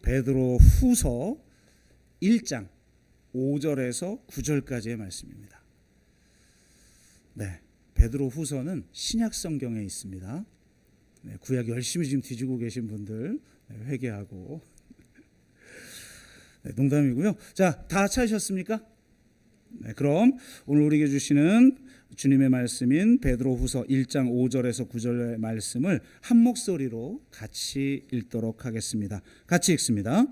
베드로 후서 1장 5절에서 9절까지의 말씀입니다. 네, 베드로 후서는 신약 성경에 있습니다. 네, 구약 열심히 지금 뒤지고 계신 분들 회개하고. 네, 농담이고요. 자, 다 찾으셨습니까? 네, 그럼 오늘 우리에게 주시는 주님의 말씀인 베드로후서 1장 5절에서 9절의 말씀을 한 목소리로 같이 읽도록 하겠습니다. 같이 읽습니다.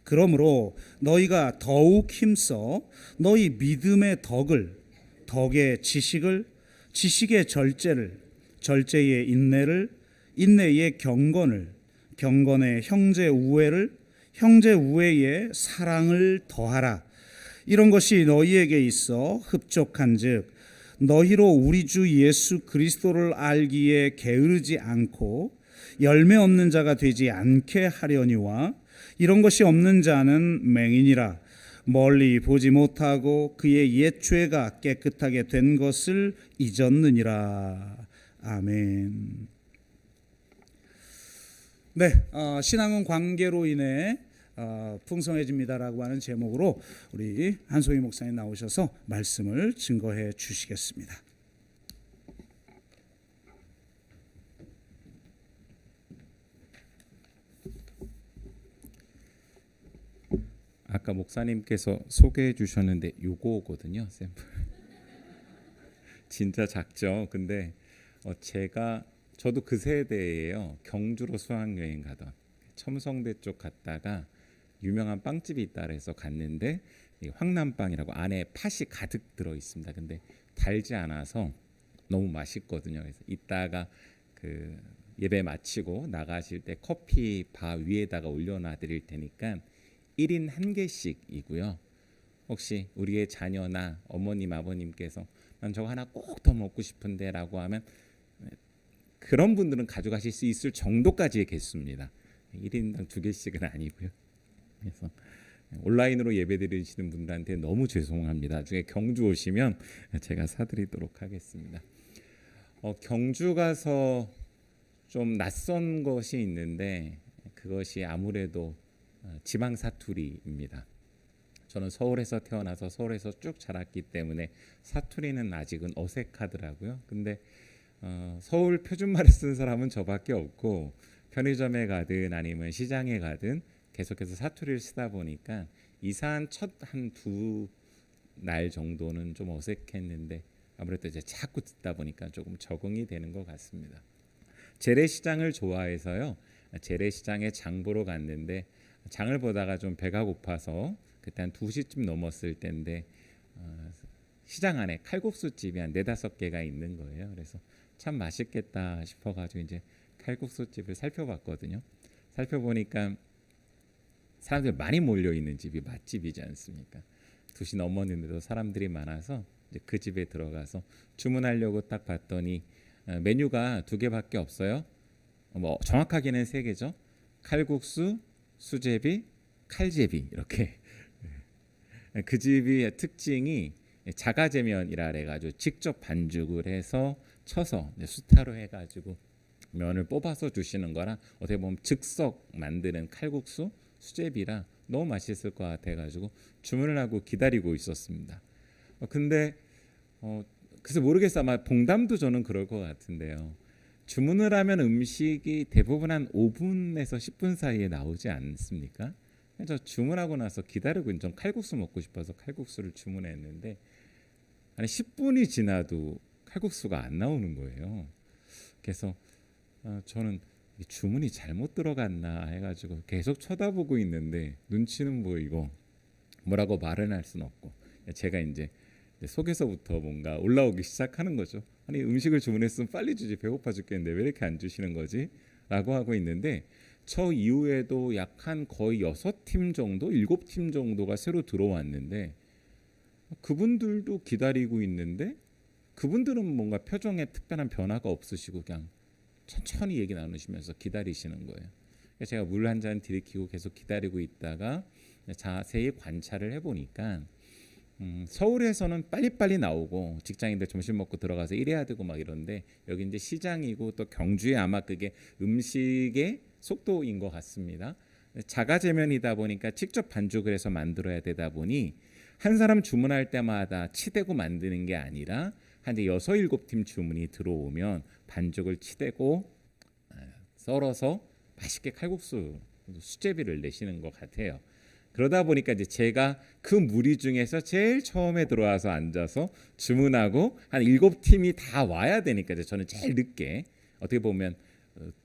그러므로 너희가 더욱 힘써 너희 믿음의 덕을, 덕의 지식을, 지식의 절제를, 절제의 인내를, 인내의 경건을, 경건의 형제 우애를, 형제 우애의 사랑을 더하라. 이런 것이 너희에게 있어 흡족한즉 너희로 우리 주 예수 그리스도를 알기에 게으르지 않고 열매 없는 자가 되지 않게 하려니와, 이런 것이 없는 자는 맹인이라 멀리 보지 못하고 그의 옛 죄가 깨끗하게 된 것을 잊었느니라. 아멘. 네, 신앙은 관계로 인해 풍성해집니다라고 하는 제목으로 우리 한송희 목사님 나오셔서 말씀을 증거해 주시겠습니다. 아까 목사님께서 소개해 주셨는데 요거거든요, 샘플. 진짜 작죠. 근데 저도 그 세대예요. 경주로 수학여행 가던 첨성대 쪽 갔다가 유명한 빵집이 있다 그래서 갔는데 황남빵이라고 안에 팥이 가득 들어 있습니다. 근데 달지 않아서 너무 맛있거든요. 그래서 이따가 그 예배 마치고 나가실 때 커피 바 위에다가 올려놔 드릴 테니까 1인 1개씩이고요. 혹시 우리의 자녀나 어머님 아버님께서 난 저거 하나 꼭 더 먹고 싶은데 라고 하면 그런 분들은 가져가실 수 있을 정도까지의 개수입니다. 1인당 2개씩은 아니고요. 그래서 온라인으로 예배 드리시는 분들한테 너무 죄송합니다. 나중에 경주 오시면 제가 사드리도록 하겠습니다. 경주 가서 좀 낯선 것이 있는데 그것이 아무래도 지방 사투리입니다. 저는 서울에서 태어나서 서울에서 쭉 자랐기 때문에 사투리는 아직은 어색하더라고요. 근데 서울 표준말을 쓴 사람은 저밖에 없고 편의점에 가든 아니면 시장에 가든 계속해서 사투리를 쓰다 보니까 이사한 첫 한 2날 정도는 좀 어색했는데 아무래도 이제 자꾸 듣다 보니까 조금 적응이 되는 것 같습니다. 재래시장을 좋아해서요. 재래시장에 장 보러 갔는데 장을 보다가 좀 배가 고파서 그때 한 2시쯤 넘었을 때인데 시장 안에 칼국수집이 한 4-5개가 있는 거예요. 그래서 참 맛있겠다 싶어가지고 이제 칼국수집을 살펴봤거든요. 살펴보니까 사람들이 많이 몰려 있는 집이 맛집이지 않습니까? 2시 넘었는데도 사람들이 많아서 이제 그 집에 들어가서 주문하려고 딱 봤더니 메뉴가 2개밖에 없어요. 뭐 정확하게는 3개죠. 칼국수, 수제비, 칼제비 이렇게. 그 집의 특징이 자가제면이라 그래가지고 직접 반죽을 해서 쳐서 수타로 해가지고 면을 뽑아서 주시는 거라 어떻게 보면 즉석 만드는 칼국수, 수제비라 너무 맛있을 것 같아가지고 주문을 하고 기다리고 있었습니다. 근데 그래서 모르겠어요. 아마 봉담도 저는 그럴 것 같은데요. 주문을 하면 음식이 대부분 한 5분에서 10분 사이에 나오지 않습니까? 저 주문하고 나서 기다리고 좀 칼국수 먹고 싶어서 칼국수를 주문했는데 아니 10분이 지나도 칼국수가 안 나오는 거예요. 그래서 저는 주문이 잘못 들어갔나 해가지고 계속 쳐다보고 있는데 눈치는 보이고 뭐라고 말은 할 수는 없고 제가 이제 속에서부터 뭔가 올라오기 시작하는 거죠. 아니 음식을 주문했으면 빨리 주지, 배고파 죽겠는데 왜 이렇게 안 주시는 거지? 라고 하고 있는데 저 이후에도 약 한 거의 6팀 정도, 7팀 정도가 새로 들어왔는데 그분들도 기다리고 있는데 그분들은 뭔가 표정에 특별한 변화가 없으시고 그냥 천천히 얘기 나누시면서 기다리시는 거예요. 제가 물 한 잔 들이키고 계속 기다리고 있다가 자세히 관찰을 해보니까 서울에서는 빨리빨리 나오고 직장인들 점심 먹고 들어가서 일해야 되고 막 이런데 여기 이제 시장이고 또 경주에 아마 그게 음식의 속도인 것 같습니다. 자가제면이다 보니까 직접 반죽을 해서 만들어야 되다 보니 한 사람 주문할 때마다 치대고 만드는 게 아니라 한 이제 6, 7팀 주문이 들어오면 반죽을 치대고 썰어서 맛있게 칼국수 수제비를 내시는 것 같아요. 그러다 보니까 이제 제가 그 무리 중에서 제일 처음에 들어와서 앉아서 주문하고 한 7팀이 다 와야 되니까 이제 저는 제일 늦게 어떻게 보면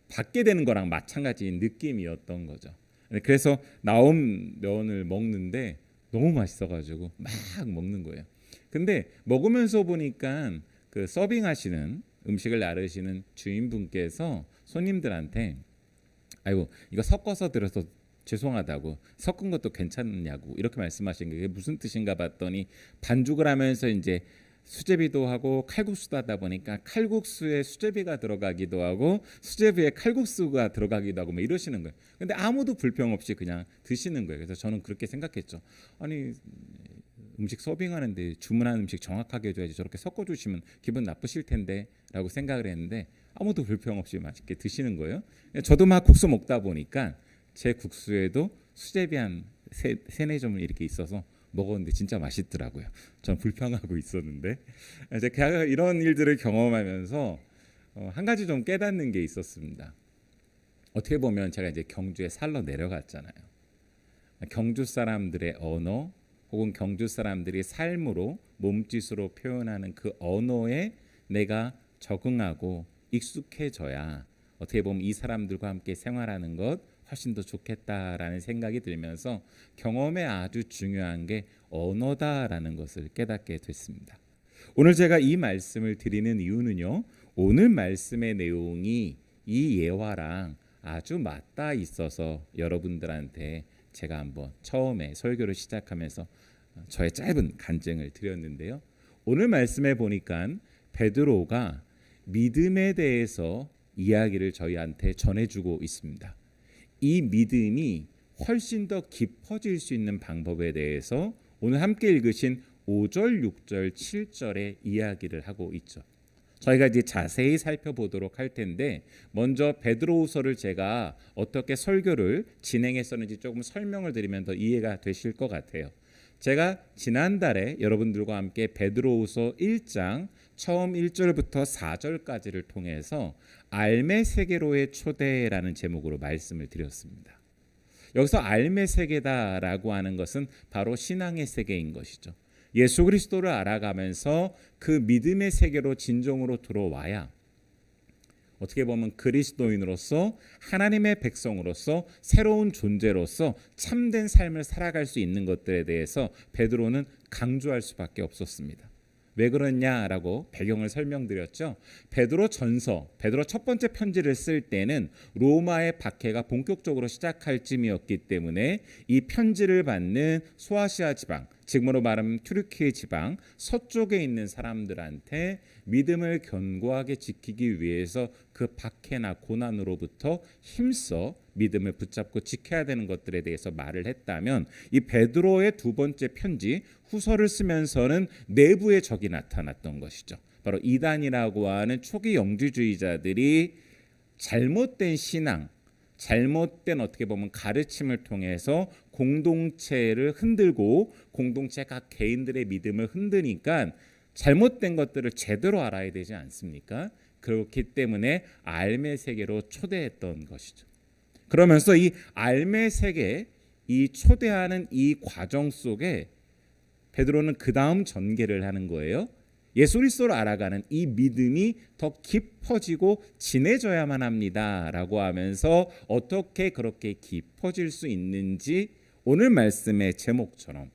받게 되는 거랑 마찬가지인 느낌이었던 거죠. 그래서 나온 면을 먹는데 너무 맛있어가지고 막 먹는 거예요. 근데 먹으면서 보니까 그 서빙하시는 음식을 나르시는 주인분께서 손님들한테 아이고 이거 섞어서 드려서 죄송하다고 섞은 것도 괜찮냐고 이렇게 말씀하신 게 무슨 뜻인가 봤더니 반죽을 하면서 이제 수제비도 하고 칼국수도 하다 보니까 칼국수에 수제비가 들어가기도 하고 수제비에 칼국수가 들어가기도 하고 뭐 이러시는 거예요. 근데 아무도 불평 없이 그냥 드시는 거예요. 그래서 저는 그렇게 생각했죠. 아니 음식 서빙하는데 주문한 음식 정확하게 해줘야지 저렇게 섞어주시면 기분 나쁘실 텐데 라고 생각을 했는데 아무도 불평 없이 맛있게 드시는 거예요. 저도 막 국수 먹다 보니까 제 국수에도 수제비 한 3-4점을 이렇게 있어서 먹었는데 진짜 맛있더라고요. 전 불평하고 있었는데 제가 이런 일들을 경험하면서 한 가지 좀 깨닫는 게 있었습니다. 어떻게 보면 제가 이제 경주에 살러 내려갔잖아요. 경주 사람들의 언어 혹은 경주 사람들이 삶으로 몸짓으로 표현하는 그 언어에 내가 적응하고 익숙해져야 어떻게 보면 이 사람들과 함께 생활하는 것 훨씬 더 좋겠다라는 생각이 들면서 경험에 아주 중요한 게 언어다라는 것을 깨닫게 됐습니다. 오늘 제가 이 말씀을 드리는 이유는요. 오늘 말씀의 내용이 이 예화랑 아주 맞닿아 있어서 여러분들한테 제가 한번 처음에 설교를 시작하면서 저의 짧은 간증을 드렸는데요. 오늘 말씀에 보니까 베드로가 믿음에 대해서 이야기를 저희한테 전해주고 있습니다. 이 믿음이 훨씬 더 깊어질 수 있는 방법에 대해서 오늘 함께 읽으신 5절, 6절, 7절의 이야기를 하고 있죠. 저희가 이제 자세히 살펴보도록 할 텐데 먼저 베드로후서를 제가 어떻게 설교를 진행했었는지 조금 설명을 드리면 더 이해가 되실 것 같아요. 제가 지난달에 여러분들과 함께 베드로후서 1장 처음 1절부터 4절까지를 통해서 알매 세계로의 초대라는 제목으로 말씀을 드렸습니다. 여기서 알매 세계다라고 하는 것은 바로 신앙의 세계인 것이죠. 예수 그리스도를 알아가면서 그 믿음의 세계로 진정으로 들어와야 어떻게 보면 그리스도인으로서 하나님의 백성으로서 새로운 존재로서 참된 삶을 살아갈 수 있는 것들에 대해서 베드로는 강조할 수밖에 없었습니다. 왜 그러냐라고 배경을 설명드렸죠. 베드로 전서, 베드로 첫 번째 편지를 쓸 때는 로마의 박해가 본격적으로 시작할 쯤이었기 때문에 이 편지를 받는 소아시아 지방, 지금으로 말하면 튀르키예 지방 서쪽에 있는 사람들한테 믿음을 견고하게 지키기 위해서 그 박해나 고난으로부터 힘써 믿음을 붙잡고 지켜야 되는 것들에 대해서 말을 했다면 이 베드로의 두 번째 편지 후서를 쓰면서는 내부의 적이 나타났던 것이죠. 바로 이단이라고 하는 초기 영주주의자들이 잘못된 신앙, 잘못된 어떻게 보면 가르침을 통해서 공동체를 흔들고 공동체 각 개인들의 믿음을 흔드니까 잘못된 것들을 제대로 알아야 되지 않습니까? 그렇기 때문에 알매 세계로 초대했던 것이죠. 그러면서 이 알매 세계, 이 초대하는 이 과정 속에 베드로는 그 다음 전개를 하는 거예요. 예수 그리스도를 알아가는 이 믿음이 더 깊어지고 진해져야만 합니다라고 하면서 어떻게 그렇게 깊어질 수 있는지 오늘 말씀의 제목처럼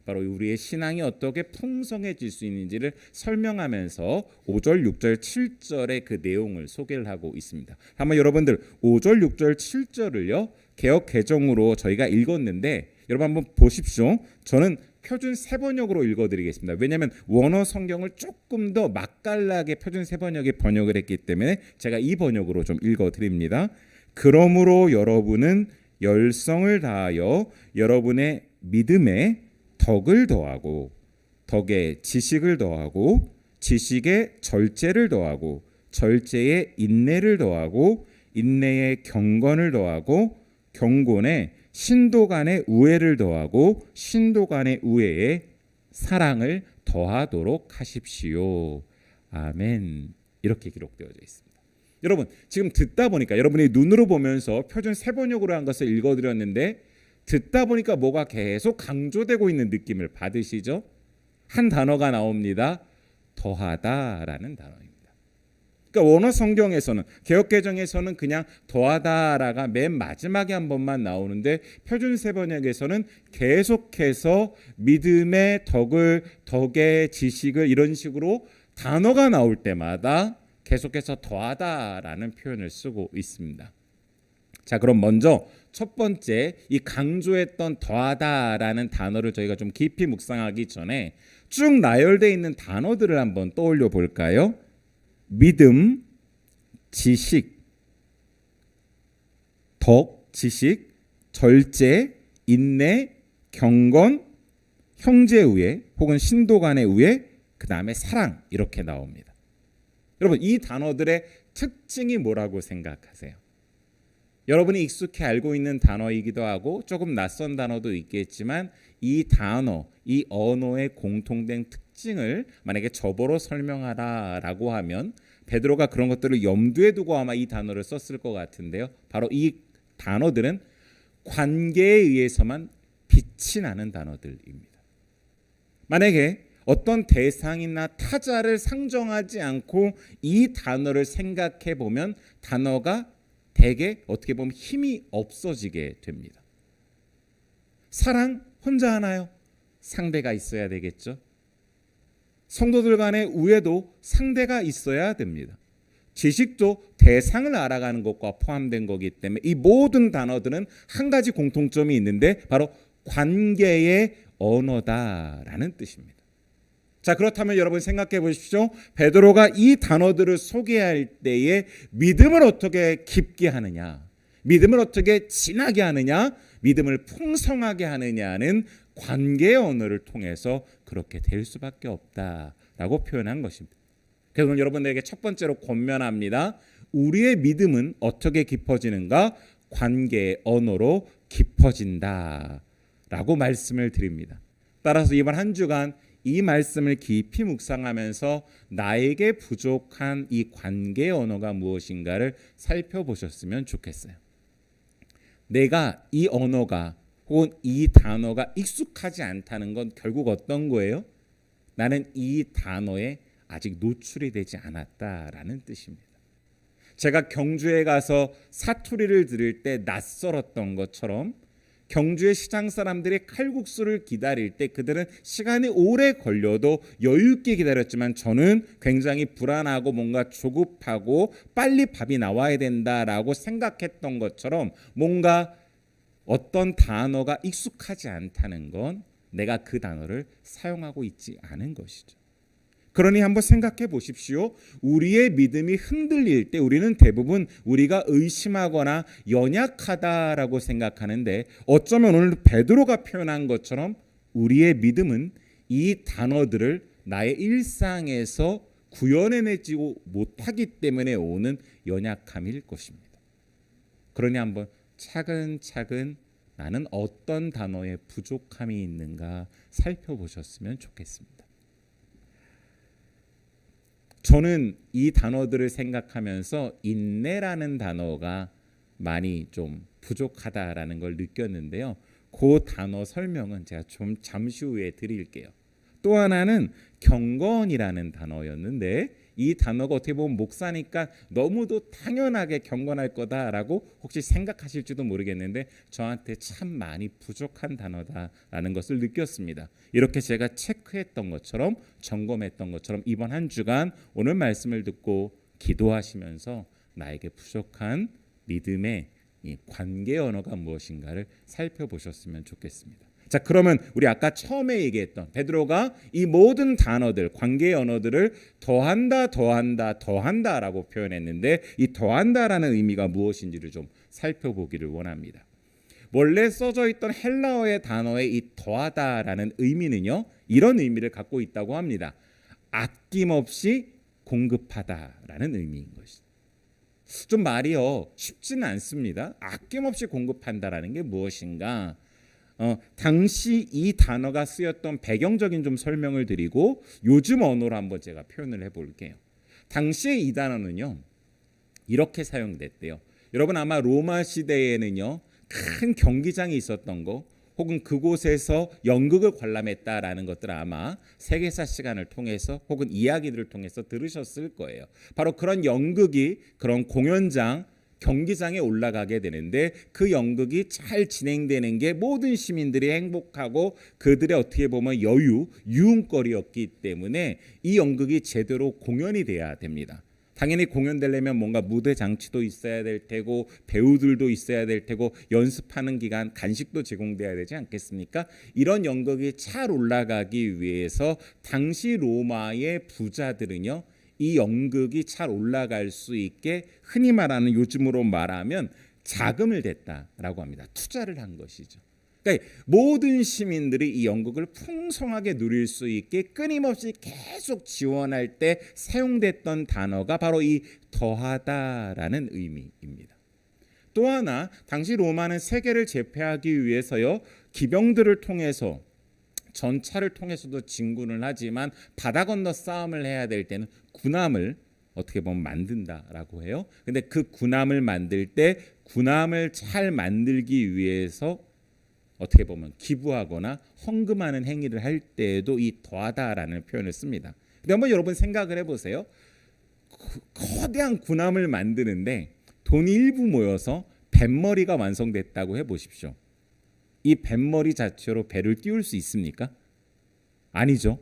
바로 우리의 신앙이 어떻게 풍성해질 수 있는지를 설명하면서 5절, 6절, 7절의 그 내용을 소개를 하고 있습니다. 한번 여러분들 5절, 6절, 7절을요 개역 개정으로 저희가 읽었는데 여러분 한번 보십시오. 저는 표준 세번역으로 읽어드리겠습니다. 왜냐하면 원어 성경을 조금 더 맛깔나게 표준 세번역에 번역을 했기 때문에 제가 이 번역으로 좀 읽어드립니다. 그러므로 여러분은 열성을 다하여 여러분의 믿음에 덕을 더하고 덕에 지식을 더하고 지식에 절제를 더하고 절제에 인내를 더하고 인내에 경건을 더하고 경건에 신도 간의 우애를 더하고 신도 간의 우애에 사랑을 더하도록 하십시오. 아멘. 이렇게 기록되어져 있습니다. 여러분, 지금 듣다 보니까 여러분이 눈으로 보면서 표준 세번역으로 한 것을 읽어드렸는데 듣다 보니까 뭐가 계속 강조되고 있는 느낌을 받으시죠? 한 단어가 나옵니다. 더하다라는 단어입니다. 그러니까 원어 성경에서는 개역개정에서는 그냥 더하다라가 맨 마지막에 한 번만 나오는데 표준 세번역에서는 계속해서 믿음의 덕의 지식을 이런 식으로 단어가 나올 때마다 계속해서 더하다라는 표현을 쓰고 있습니다. 자, 그럼 먼저 첫 번째 이 강조했던 더하다라는 단어를 저희가 좀 깊이 묵상하기 전에 쭉 나열되어 있는 단어들을 한번 떠올려 볼까요? 믿음, 지식, 지식, 절제, 인내, 경건, 형제 우애 혹은 신도 간의 우애, 그 다음에 사랑 이렇게 나옵니다. 여러분, 이 단어들의 특징이 뭐라고 생각하세요? 여러분이 익숙히 알고 있는 단어이기도 하고 조금 낯선 단어도 있겠지만 이 단어, 이 언어의 공통된 특징을 만약에 접어로 설명하라라고 하면 베드로가 그런 것들을 염두에 두고 아마 이 단어를 썼을 것 같은데요. 바로 이 단어들은 관계에 의해서만 빛이 나는 단어들입니다. 만약에 어떤 대상이나 타자를 상정하지 않고 이 단어를 생각해 보면 단어가 대개 어떻게 보면 힘이 없어지게 됩니다. 사랑 혼자 하나요? 상대가 있어야 되겠죠. 성도들 간의 우애도 상대가 있어야 됩니다. 지식도 대상을 알아가는 것과 포함된 거기 때문에 이 모든 단어들은 한 가지 공통점이 있는데 바로 관계의 언어다라는 뜻입니다. 자, 그렇다면 여러분 생각해 보십시오. 베드로가 이 단어들을 소개할 때에 믿음을 어떻게 깊게 하느냐, 믿음을 어떻게 진하게 하느냐, 믿음을 풍성하게 하느냐는 관계의 언어를 통해서 그렇게 될 수밖에 없다라고 표현한 것입니다. 그래서 오늘 여러분들에게 첫 번째로 권면합니다. 우리의 믿음은 어떻게 깊어지는가? 관계의 언어로 깊어진다라고 말씀을 드립니다. 따라서 이번 한 주간 이 말씀을 깊이 묵상하면서 나에게 부족한 이 관계의 언어가 무엇인가를 살펴보셨으면 좋겠어요. 내가 이 언어가 혹은 이 단어가 익숙하지 않다는 건 결국 어떤 거예요? 나는 이 단어에 아직 노출이 되지 않았다라는 뜻입니다. 제가 경주에 가서 사투리를 들을 때 낯설었던 것처럼 경주의 시장 사람들이 칼국수를 기다릴 때 그들은 시간이 오래 걸려도 여유 있게 기다렸지만 저는 굉장히 불안하고 뭔가 조급하고 빨리 밥이 나와야 된다라고 생각했던 것처럼 뭔가 어떤 단어가 익숙하지 않다는 건 내가 그 단어를 사용하고 있지 않은 것이죠. 그러니 한번 생각해 보십시오. 우리의 믿음이 흔들릴 때 우리는 대부분 우리가 의심하거나 연약하다라고 생각하는데 어쩌면 오늘 베드로가 표현한 것처럼 우리의 믿음은 이 단어들을 나의 일상에서 구현해내지 못하기 때문에 오는 연약함일 것입니다. 그러니 한번 차근차근 나는 어떤 단어에 부족함이 있는가 살펴보셨으면 좋겠습니다. 저는 이 단어들을 생각하면서 인내라는 단어가 많이 좀 부족하다라는 걸 느꼈는데요. 그 단어 설명은 제가 좀 잠시 후에 드릴게요. 또 하나는 경건이라는 단어였는데 이 단어가 어떻게 보면 목사니까 너무도 당연하게 경건할 거다라고 혹시 생각하실지도 모르겠는데 저한테 참 많이 부족한 단어다라는 것을 느꼈습니다. 이렇게 제가 체크했던 것처럼 점검했던 것처럼 이번 한 주간 오늘 말씀을 듣고 기도하시면서 나에게 부족한 믿음의 이 관계 언어가 무엇인가를 살펴보셨으면 좋겠습니다. 자, 그러면 우리 아까 처음에 얘기했던 베드로가 이 모든 단어들, 관계의 언어들을 더한다라고 표현했는데 이 더한다라는 의미가 무엇인지를 좀 살펴보기를 원합니다. 원래 써져 있던 헬라어의 단어의 이 더하다라는 의미는요, 이런 의미를 갖고 있다고 합니다. 아낌없이 공급하다라는 의미인 것이죠. 좀 말이요 쉽지는 않습니다. 아낌없이 공급한다라는 게 무엇인가? 당시 이 단어가 쓰였던 배경적인 좀 설명을 드리고 요즘 언어로 한번 제가 표현을 해볼게요. 당시에 이 단어는요 이렇게 사용됐대요. 여러분 아마 로마 시대에는요 큰 경기장이 있었던 거 혹은 그곳에서 연극을 관람했다라는 것들 아마 세계사 시간을 통해서 혹은 이야기들을 통해서 들으셨을 거예요. 바로 그런 연극이 그런 공연장 경기장에 올라가게 되는데 그 연극이 잘 진행되는 게 모든 시민들이 행복하고 그들의 어떻게 보면 유흥거리였기 때문에 이 연극이 제대로 공연이 돼야 됩니다. 당연히 공연되려면 뭔가 무대 장치도 있어야 될 테고 배우들도 있어야 될 테고 연습하는 기간 간식도 제공돼야 되지 않겠습니까? 이런 연극이 잘 올라가기 위해서 당시 로마의 부자들은요 이 연극이 잘 올라갈 수 있게 흔히 말하는 요즘으로 말하면 자금을 댔다라고 합니다. 투자를 한 것이죠. 그러니까 모든 시민들이 이 연극을 풍성하게 누릴 수 있게 끊임없이 계속 지원할 때 사용됐던 단어가 바로 이 더하다라는 의미입니다. 또 하나 당시 로마는 세계를 제패하기 위해서요 기병들을 통해서 전차를 통해서도 진군을 하지만 바다 건너 싸움을 해야 될 때는 군함을 어떻게 보면 만든다라고 해요. 근데 그 군함을 만들 때 군함을 잘 만들기 위해서 어떻게 보면 기부하거나 헌금하는 행위를 할 때에도 이 더하다라는 표현을 씁니다. 근데 한번 여러분 생각을 해보세요. 거대한 군함을 만드는데 돈이 일부 모여서 뱃머리가 완성됐다고 해보십시오. 이 뱃머리 자체로 배를 띄울 수 있습니까? 아니죠.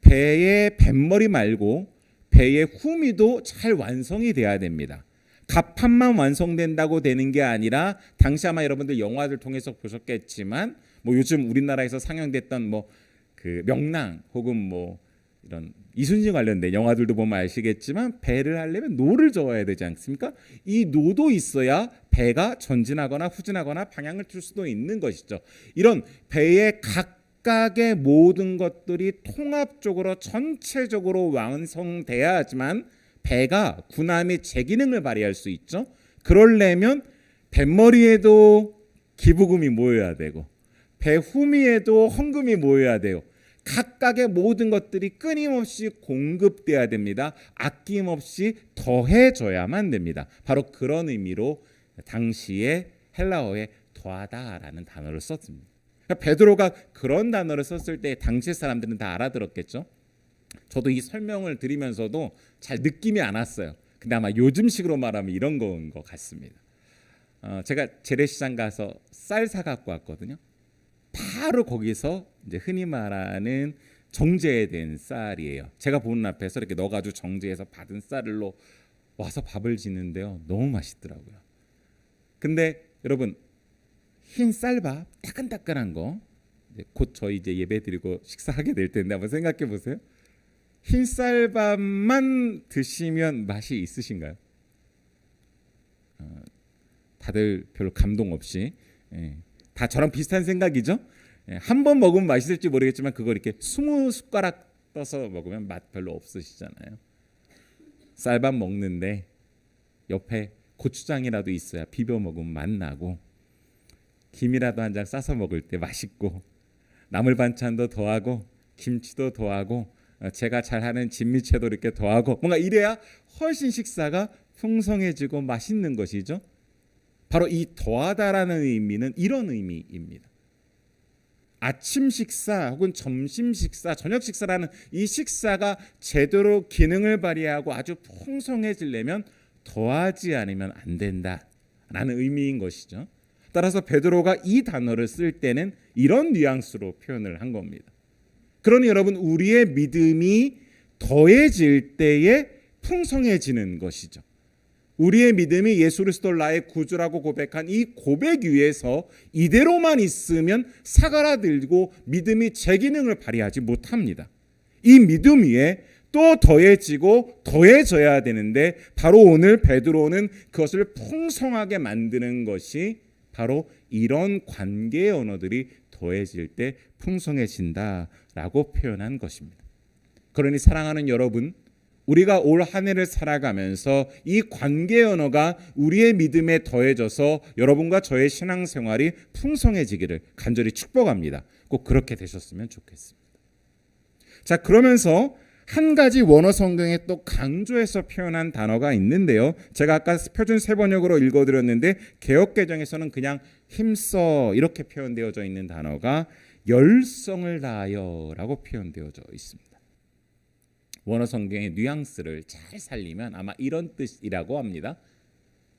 배의 뱃머리 말고 배의 후미도 잘 완성이 돼야 됩니다. 갑판만 완성된다고 되는 게 아니라 당시 아마 여러분들 영화들 통해서 보셨겠지만 뭐 요즘 우리나라에서 상영됐던 뭐 그 명랑 혹은 뭐 이런 이순신 관련된 영화들도 보면 아시겠지만 배를 하려면 노를 저어야 되지 않습니까? 이 노도 있어야 배가 전진하거나 후진하거나 방향을 틀 수도 있는 것이죠. 이런 배의 각각의 모든 것들이 통합적으로 전체적으로 완성돼야지만 배가 군함이 제 기능을 발휘할 수 있죠. 그러려면 뱃머리에도 기부금이 모여야 되고 배 후미에도 헌금이 모여야 돼요. 각각의 모든 것들이 끊임없이 공급돼야 됩니다. 아낌없이 더해져야만 됩니다. 바로 그런 의미로 당시에 헬라어에 더하다라는 단어를 썼습니다. 그러니까 베드로가 그런 단어를 썼을 때 당시 사람들은 다 알아들었겠죠. 저도 이 설명을 드리면서도 잘 느낌이 안 왔어요. 근데 아마 요즘식으로 말하면 이런 건 것 같습니다. 제가 재래시장 가서 쌀 사갖고 왔거든요. 바로 거기서 이제 흔히 말하는 정제된 쌀이에요. 제가 보는 앞에서 이렇게 넣어가지고 정제해서 받은 쌀로 와서 밥을 짓는데요. 너무 맛있더라고요. 근데 여러분 흰 쌀밥 따끈따끈한 거 곧 저희 이제 예배 드리고 식사하게 될 텐데 한번 생각해 보세요. 흰 쌀밥만 드시면 맛이 있으신가요? 다들 별로 감동 없이 다 저랑 비슷한 생각이죠. 한 번 먹으면 맛있을지 모르겠지만 그걸 이렇게 20숟가락 떠서 먹으면 맛 별로 없으시잖아요. 쌀밥 먹는데 옆에 고추장이라도 있어야 비벼 먹으면 맛나고 김이라도 한 장 싸서 먹을 때 맛있고 나물 반찬도 더하고 김치도 더하고 제가 잘하는 진미채도 이렇게 더하고 뭔가 이래야 훨씬 식사가 풍성해지고 맛있는 것이죠. 바로 이 더하다라는 의미는 이런 의미입니다. 아침 식사 혹은 점심 식사, 저녁 식사라는 이 식사가 제대로 기능을 발휘하고 아주 풍성해지려면 더하지 않으면 안 된다라는 의미인 것이죠. 따라서 베드로가 이 단어를 쓸 때는 이런 뉘앙스로 표현을 한 겁니다. 그러니 여러분 우리의 믿음이 더해질 때에 풍성해지는 것이죠. 우리의 믿음이 예수 그리스도를 나의 구주라고 고백한 이 고백 위에서 이대로만 있으면 사그라들고 믿음이 제 기능을 발휘하지 못합니다. 이 믿음 위에 또 더해지고 더해져야 되는데 바로 오늘 베드로는 그것을 풍성하게 만드는 것이 바로 이런 관계의 언어들이 더해질 때 풍성해진다라고 표현한 것입니다. 그러니 사랑하는 여러분, 우리가 올 한 해를 살아가면서 이 관계 언어가 우리의 믿음에 더해져서 여러분과 저의 신앙생활이 풍성해지기를 간절히 축복합니다. 꼭 그렇게 되셨으면 좋겠습니다. 자, 그러면서 한 가지 원어 성경에 또 강조해서 표현한 단어가 있는데요. 제가 아까 표준 세번역으로 읽어드렸는데 개역개정에서는 그냥 힘써 이렇게 표현되어져 있는 단어가 열성을 다하여라고 표현되어져 있습니다. 원어 성경의 뉘앙스를 잘 살리면 아마 이런 뜻이라고 합니다.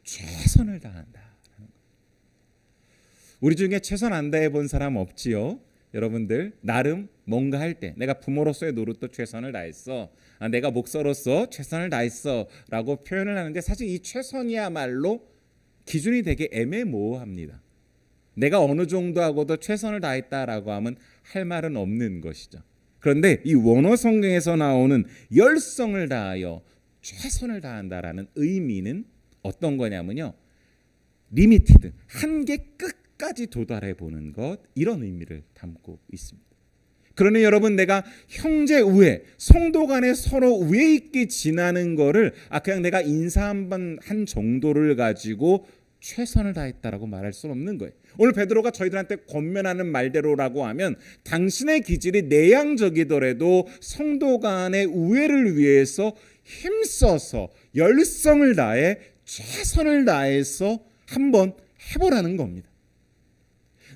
최선을 다한다. 우리 중에 최선 안 다해 본 사람 없지요? 여러분들 나름 뭔가 할 때 내가 부모로서의 노릇도 최선을 다했어, 내가 목사로서 최선을 다했어 라고 표현을 하는데 사실 이 최선이야말로 기준이 되게 애매모호합니다. 내가 어느 정도 하고도 최선을 다했다라고 하면 할 말은 없는 것이죠. 그런데 이 원어 성경에서 나오는 열성을 다하여 최선을 다한다라는 의미는 어떤 거냐면요, 리미티드, 한계 끝까지 도달해 보는 것, 이런 의미를 담고 있습니다. 그러니 여러분, 내가 형제 우애, 성도 간에 서로 우애 있게 지나는 거를 그냥 내가 인사 한번 한 정도를 가지고 최선을 다했다라고 말할 수는 없는 거예요. 오늘 베드로가 저희들한테 권면하는 말대로라고 하면 당신의 기질이 내향적이더라도 성도 간의 우애를 위해서 힘써서 열성을 다해 최선을 다해서 한번 해보라는 겁니다.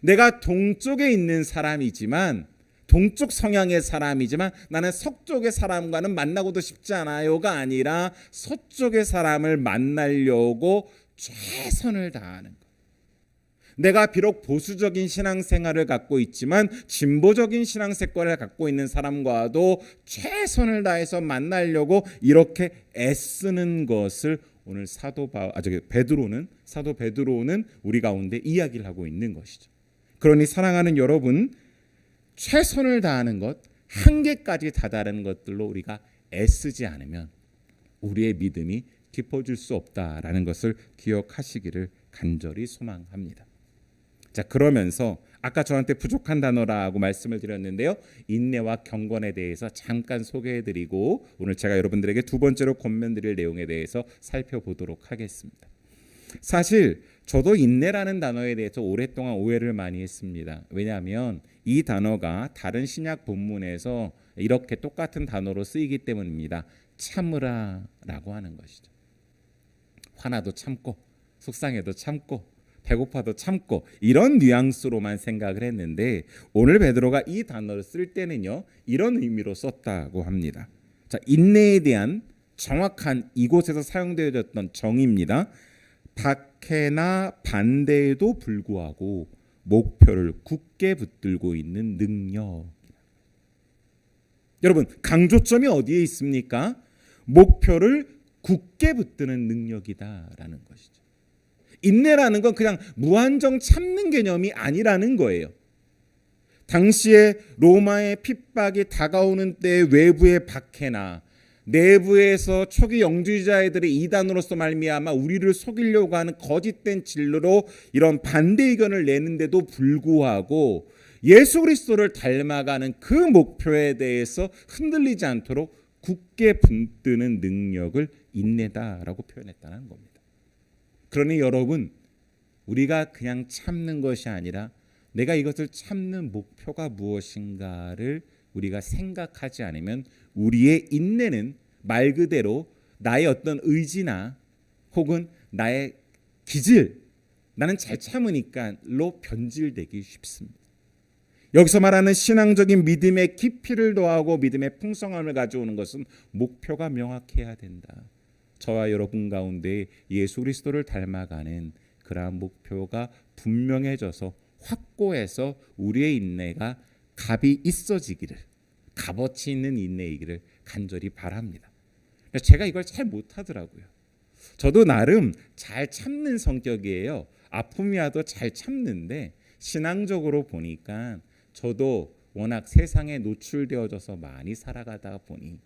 내가 동쪽에 있는 사람이지만, 동쪽 성향의 사람이지만 나는 서쪽의 사람과는 만나고도 싶지 않아요가 아니라 서쪽의 사람을 만나려고 최선을 다하는 것. 내가 비록 보수적인 신앙생활을 갖고 있지만 진보적인 신앙생활을 갖고 있는 사람과도 최선을 다해서 만나려고 이렇게 애쓰는 것을 오늘 사도 베드로는 우리 가운데 이야기를 하고 있는 것이죠. 그러니 사랑하는 여러분, 최선을 다하는 것, 한계까지 다다르는 것들로 우리가 애쓰지 않으면 우리의 믿음이 깊어질 수 없다라는 것을 기억하시기를 간절히 소망합니다. 자, 그러면서 아까 저한테 부족한 단어라고 말씀을 드렸는데요, 인내와 경건에 대해서 잠깐 소개해드리고 오늘 제가 여러분들에게 두 번째로 권면드릴 내용에 대해서 살펴보도록 하겠습니다. 사실 저도 인내라는 단어에 대해서 오랫동안 오해를 많이 했습니다. 왜냐하면 이 단어가 다른 신약 본문에서 이렇게 똑같은 단어로 쓰이기 때문입니다. 참으라라고 하는 것이죠. 화나도 참고, 속상해도 참고, 배고파도 참고, 이런 뉘앙스로만 생각을 했는데 오늘 베드로가 이 단어를 쓸 때는요, 이런 의미로 썼다고 합니다. 자, 인내에 대한 정확한 이곳에서 사용되어졌던 정의입니다. 박해나 반대에도 불구하고 목표를 굳게 붙들고 있는 능력. 여러분, 강조점이 어디에 있습니까? 목표를 굳게 붙드는 능력이다라는 것이죠. 인내라는 건 그냥 무한정 참는 개념이 아니라는 거예요. 당시에 로마의 핍박이 다가오는 때의 외부의 박해나 내부에서 초기 영주주의자들의 이단으로서 말미암아 우리를 속이려고 하는 거짓된 진로로 이런 반대 의견을 내는데도 불구하고 예수 그리스도를 닮아가는 그 목표에 대해서 흔들리지 않도록 굳게 붙드는 능력을 인내다라고 표현했다는 겁니다. 그러니 여러분, 우리가 그냥 참는 것이 아니라 내가 이것을 참는 목표가 무엇인가를 우리가 생각하지 않으면 우리의 인내는 말 그대로 나의 어떤 의지나 혹은 나의 기질, 나는 잘 참으니까로 변질되기 쉽습니다. 여기서 말하는 신앙적인 믿음의 깊이를 더하고 믿음의 풍성함을 가져오는 것은 목표가 명확해야 된다. 저와 여러분 가운데 예수 그리스도를 닮아가는 그러한 목표가 분명해져서 확고해서 우리의 인내가 값이 있어지기를, 값어치 있는 인내이기를 간절히 바랍니다. 제가 이걸 잘 못하더라고요. 저도 나름 잘 참는 성격이에요. 아픔이 와도 잘 참는데 신앙적으로 보니까 저도 워낙 세상에 노출되어져서 많이 살아가다 보니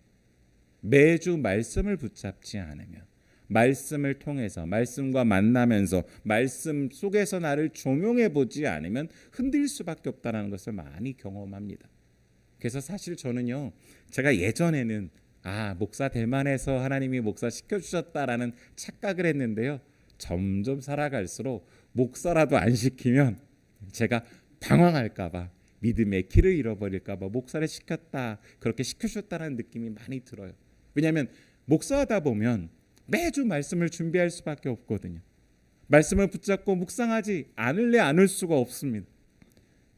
매주 말씀을 붙잡지 않으면, 말씀을 통해서, 말씀과 만나면서 말씀 속에서 나를 조명해 보지 않으면 흔들릴 수밖에 없다는 것을 많이 경험합니다. 그래서 사실 저는요, 제가 예전에는 목사 될 만해서 하나님이 목사 시켜주셨다라는 착각을 했는데요. 점점 살아갈수록 목사라도 안 시키면 제가 방황할까봐, 믿음의 길을 잃어버릴까봐 목사를 시켰다, 그렇게 시켜주셨다는 느낌이 많이 들어요. 왜냐하면 목사하다 보면 매주 말씀을 준비할 수밖에 없거든요. 말씀을 붙잡고 묵상하지 않을 수가 없습니다.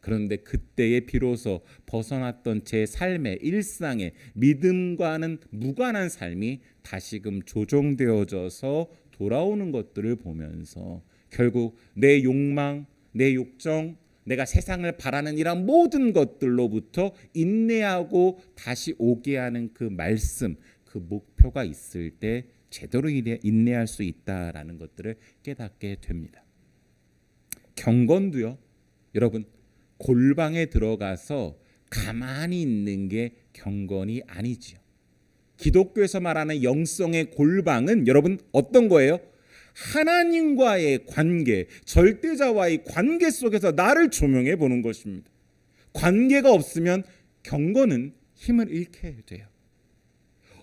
그런데 그때에 비로소 벗어났던 제 삶의 일상의 믿음과는 무관한 삶이 다시금 조정되어져서 돌아오는 것들을 보면서 결국 내 욕망, 내 욕정, 내가 세상을 바라는 이런 모든 것들로부터 인내하고 다시 오게 하는 그 말씀, 그 목표가 있을 때 제대로 인내할 수 있다라는 것들을 깨닫게 됩니다. 경건도요, 여러분, 골방에 들어가서 가만히 있는 게 경건이 아니지요. 기독교에서 말하는 영성의 골방은 여러분 어떤 거예요? 하나님과의 관계, 절대자와의 관계 속에서 나를 조명해 보는 것입니다. 관계가 없으면 경건은 힘을 잃게 돼요.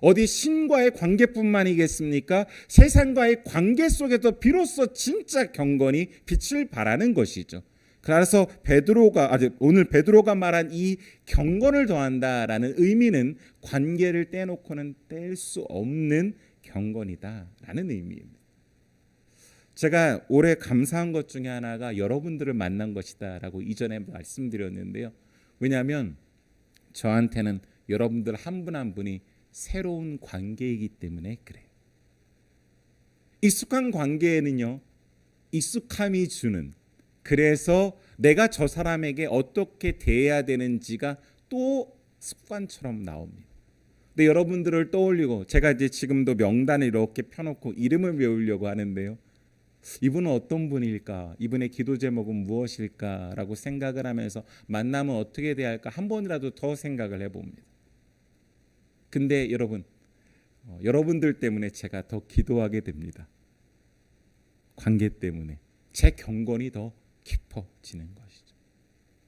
어디 신과의 관계뿐만이겠습니까? 세상과의 관계 속에서 비로소 진짜 경건이 빛을 발하는 것이죠. 그래서 오늘 베드로가 말한 이 경건을 더한다라는 의미는 관계를 떼놓고는 뗄 수 없는 경건이다라는 의미입니다. 제가 올해 감사한 것 중에 하나가 여러분들을 만난 것이다라고 이전에 말씀드렸는데요. 왜냐하면 저한테는 여러분들 한 분 한 분이 새로운 관계이기 때문에 그래요. 익숙한 관계에는요, 익숙함이 주는, 그래서 내가 저 사람에게 어떻게 대해야 되는지가 또 습관처럼 나옵니다. 근데 여러분들을 떠올리고 제가 이제 지금도 명단을 이렇게 펴놓고 이름을 외우려고 하는데요. 이분은 어떤 분일까? 이분의 기도 제목은 무엇일까라고 생각을 하면서 만나면 어떻게 대할까 한 번이라도 더 생각을 해봅니다. 근데 여러분, 여러분들 때문에 제가 더 기도하게 됩니다. 관계 때문에 제 경건이 더 깊어지는 것이죠.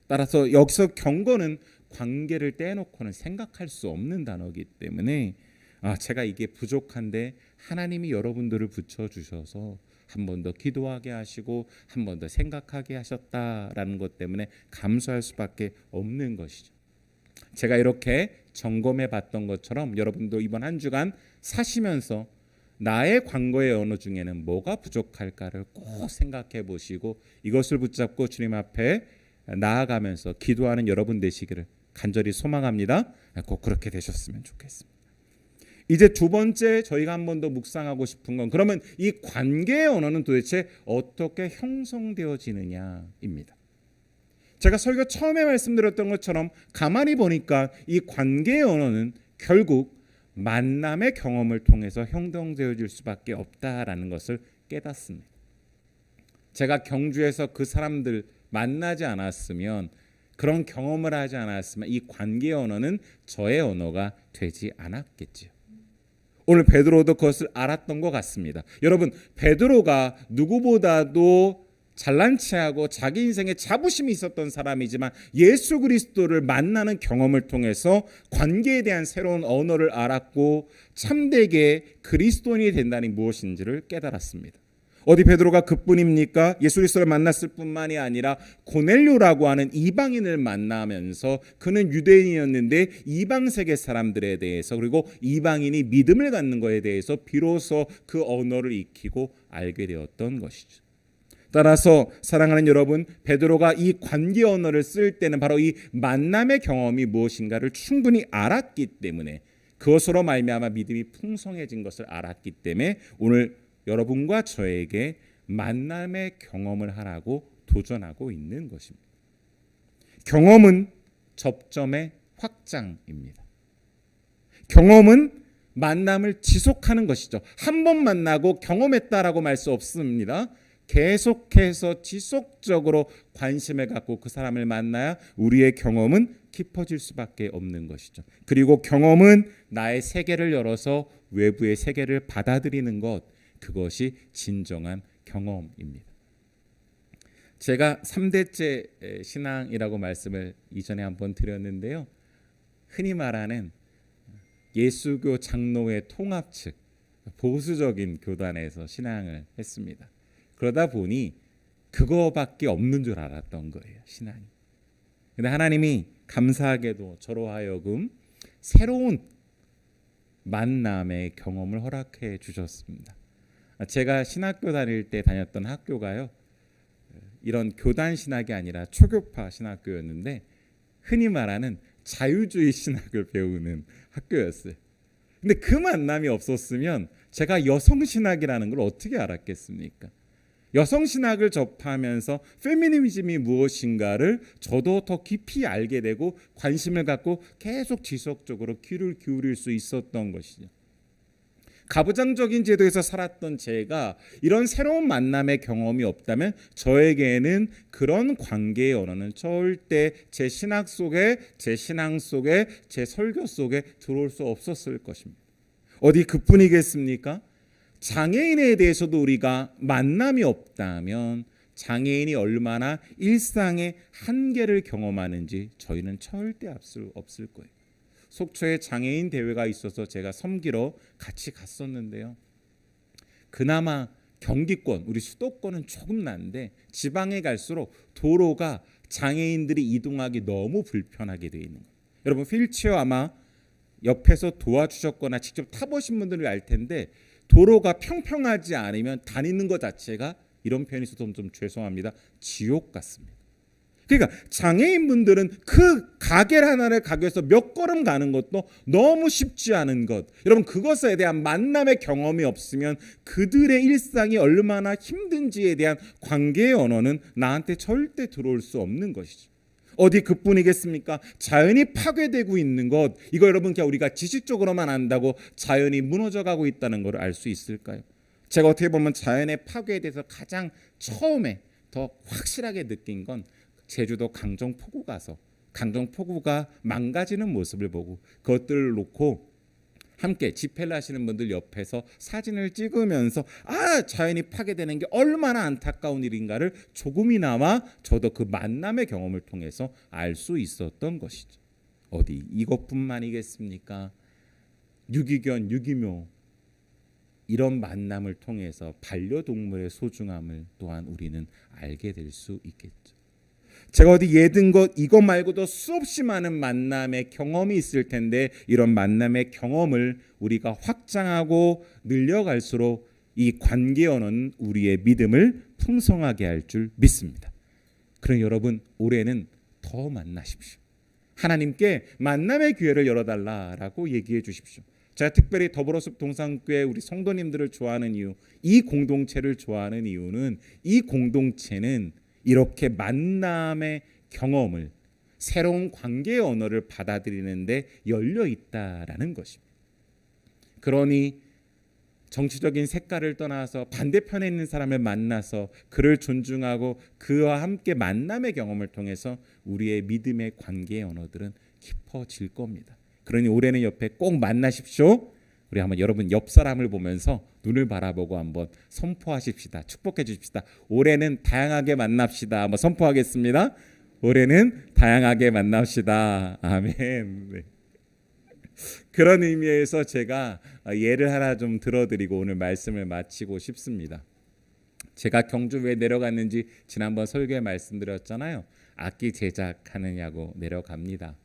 따라서 여기서 경건은 관계를 떼놓고는 생각할 수 없는 단어이기 때문에 제가 이게 부족한데 하나님이 여러분들을 붙여주셔서 한 번 더 기도하게 하시고 한 번 더 생각하게 하셨다라는 것 때문에 감사할 수밖에 없는 것이죠. 제가 이렇게 점검해 봤던 것처럼 여러분도 이번 한 주간 사시면서 나의 관계의 언어 중에는 뭐가 부족할까를 꼭 생각해 보시고 이것을 붙잡고 주님 앞에 나아가면서 기도하는 여러분 되시기를 간절히 소망합니다. 꼭 그렇게 되셨으면 좋겠습니다. 이제 두 번째 저희가 한 번 더 묵상하고 싶은 건 그러면 이 관계의 언어는 도대체 어떻게 형성되어지느냐입니다. 제가 설교 처음에 말씀드렸던 것처럼 가만히 보니까 이 관계의 언어는 결국 만남의 경험을 통해서 형성되어질 수밖에 없다라는 것을 깨닫습니다. 제가 경주에서 그 사람들 만나지 않았으면, 그런 경험을 하지 않았으면 이 관계의 언어는 저의 언어가 되지 않았겠지요. 오늘 베드로도 그것을 알았던 것 같습니다. 여러분, 베드로가 누구보다도 잘난 체하고 자기 인생에 자부심이 있었던 사람이지만 예수 그리스도를 만나는 경험을 통해서 관계에 대한 새로운 언어를 알았고 참되게 그리스도인이 된다니 무엇인지를 깨달았습니다. 어디 베드로가 그뿐입니까? 예수 그리스도를 만났을 뿐만이 아니라 고넬료라고 하는 이방인을 만나면서 그는 유대인이었는데 이방 세계 사람들에 대해서 그리고 이방인이 믿음을 갖는 것에 대해서 비로소 그 언어를 익히고 알게 되었던 것이죠. 따라서 사랑하는 여러분, 베드로가 이 관계 언어를 쓸 때는 바로 이 만남의 경험이 무엇인가를 충분히 알았기 때문에, 그것으로 말미암아 믿음이 풍성해진 것을 알았기 때문에 오늘 여러분과 저에게 만남의 경험을 하라고 도전하고 있는 것입니다. 경험은 접점의 확장입니다. 경험은 만남을 지속하는 것이죠. 한 번 만나고 경험했다라고 말 수 없습니다. 계속해서 지속적으로 관심을 갖고 그 사람을 만나야 우리의 경험은 깊어질 수밖에 없는 것이죠. 그리고 경험은 나의 세계를 열어서 외부의 세계를 받아들이는 것, 그것이 진정한 경험입니다. 제가 3대째 신앙이라고 말씀을 이전에 한번 드렸는데요. 흔히 말하는 예수교 장로회 통합 측 보수적인 교단에서 신앙을 했습니다. 그러다 보니 그거밖에 없는 줄 알았던 거예요, 신앙이. 근데 하나님이 감사하게도 저로 하여금 새로운 만남의 경험을 허락해 주셨습니다. 제가 신학교 다닐 때 다녔던 학교가요, 이런 교단 신학이 아니라 초교파 신학교였는데 흔히 말하는 자유주의 신학을 배우는 학교였어요. 근데 그 만남이 없었으면 제가 여성 신학이라는 걸 어떻게 알았겠습니까? 여성 신학을 접하면서 페미니즘이 무엇인가를 저도 더 깊이 알게 되고 관심을 갖고 계속 지속적으로 귀를 기울일 수 있었던 것이죠. 가부장적인 제도에서 살았던 제가 이런 새로운 만남의 경험이 없다면 저에게는 그런 관계의 언어는 절대 제 신학 속에, 제 신앙 속에, 제 설교 속에 들어올 수 없었을 것입니다. 어디 그뿐이겠습니까? 장애인에 대해서도 우리가 만남이 없다면 장애인이 얼마나 일상의 한계를 경험하는지 저희는 절대 알 수 없을 거예요. 속초에 장애인 대회가 있어서 제가 섬기러 같이 갔었는데요. 그나마 경기권, 우리 수도권은 조금 난데 지방에 갈수록 도로가 장애인들이 이동하기 너무 불편하게 되어 있는 거예요. 여러분 휠체어 아마 옆에서 도와주셨거나 직접 타보신 분들은 알 텐데 도로가 평평하지 않으면 다니는 것 자체가, 이런 표현이 있어서 좀 죄송합니다, 지옥 같습니다. 그러니까 장애인분들은 그 가게 하나를 가기 위해서 몇 걸음 가는 것도 너무 쉽지 않은 것, 여러분 그것에 대한 만남의 경험이 없으면 그들의 일상이 얼마나 힘든지에 대한 관계의 언어는 나한테 절대 들어올 수 없는 것이죠. 어디 그뿐이겠습니까? 자연이 파괴되고 있는 것, 이거 여러분 그냥 우리가 지식적으로만 안다고 자연이 무너져가고 있다는 걸 알 수 있을까요? 제가 어떻게 보면 자연의 파괴에 대해서 가장 처음에 더 확실하게 느낀 건 제주도 강정포구 가서 강정포구가 망가지는 모습을 보고 그것들을 놓고 함께 집회를 하시는 분들 옆에서 사진을 찍으면서 자연이 파괴되는 게 얼마나 안타까운 일인가를 조금이나마 저도 그 만남의 경험을 통해서 알 수 있었던 것이죠. 어디 이것뿐만이겠습니까? 유기견, 유기묘, 이런 만남을 통해서 반려동물의 소중함을 또한 우리는 알게 될 수 있겠죠. 제가 어디 예든 것 이것 말고도 수없이 많은 만남의 경험이 있을 텐데 이런 만남의 경험을 우리가 확장하고 늘려갈수록 이 관계 언어는 우리의 믿음을 풍성하게 할 줄 믿습니다. 그럼 여러분 올해는 더 만나십시오. 하나님께 만남의 기회를 열어달라라고 얘기해 주십시오. 제가 특별히 더불어숲 동산교회 우리 성도님들을 좋아하는 이유, 이 공동체를 좋아하는 이유는 이 공동체는 이렇게 만남의 경험을, 새로운 관계의 언어를 받아들이는데 열려 있다라는 것입니다. 그러니 정치적인 색깔을 떠나서 반대편에 있는 사람을 만나서 그를 존중하고 그와 함께 만남의 경험을 통해서 우리의 믿음의 관계의 언어들은 깊어질 겁니다. 그러니 올해는 옆에 꼭 만나십시오. 우리 한번 여러분 옆 사람을 보면서 눈을 바라보고 한번 선포하십시다. 축복해 주십시다. 올해는 다양하게 만납시다. 한번 선포하겠습니다. 올해는 다양하게 만납시다. 아멘. 네. 그런 의미에서 제가 예를 하나 좀 들어드리고 오늘 말씀을 마치고 싶습니다. 제가 경주 왜 내려갔는지 지난번 설교에 말씀드렸잖아요. 악기 제작하느냐고 내려갑니다.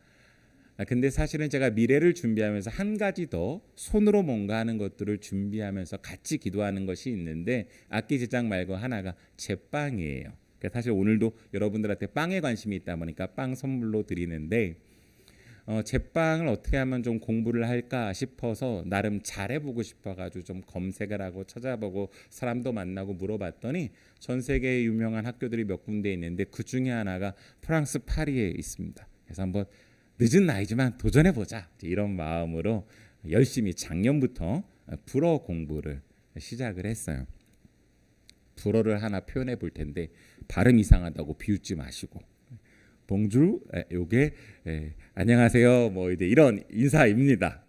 근데 사실은 제가 미래를 준비하면서 한 가지 더 손으로 뭔가 하는 것들을 준비하면서 같이 기도하는 것이 있는데 악기 제작 말고 하나가 제빵이에요. 그러니까 사실 오늘도 여러분들한테 빵에 관심이 있다 보니까 빵 선물로 드리는데 제빵을 어떻게 하면 좀 공부를 할까 싶어서 나름 잘해보고 싶어가지고 좀 검색을 하고 찾아보고 사람도 만나고 물어봤더니 전 세계에 유명한 학교들이 몇 군데 있는데 그 중에 하나가 프랑스 파리에 있습니다. 그래서 한번 늦은 나이지만 도전해보자 이런 마음으로 열심히 작년부터 불어 공부를 시작을 했어요. 불어를 하나 표현해 볼 텐데 발음 이상하다고 비웃지 마시고 봉주 요게 안녕하세요 뭐 이제 이런 인사입니다.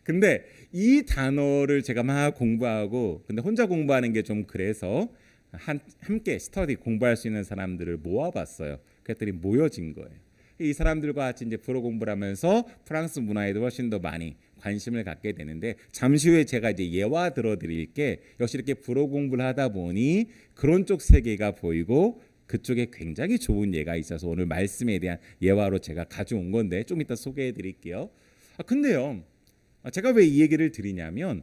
근데 이 단어를 제가 막 공부하고 근데 혼자 공부하는 게 좀 그래서 함께 스터디 공부할 수 있는 사람들을 모아봤어요. 그랬더니 모여진 거예요. 이 사람들과 같이 이제 불어 공부를 하면서 프랑스 문화에도 훨씬 더 많이 관심을 갖게 되는데 잠시 후에 제가 이제 예화 들어드릴 게 역시 이렇게 불어 공부를 하다 보니 그런 쪽 세계가 보이고 그쪽에 굉장히 좋은 예가 있어서 오늘 말씀에 대한 예화로 제가 가져온 건데 좀 이따 소개해 드릴게요. 근데요. 제가 왜 이 얘기를 드리냐면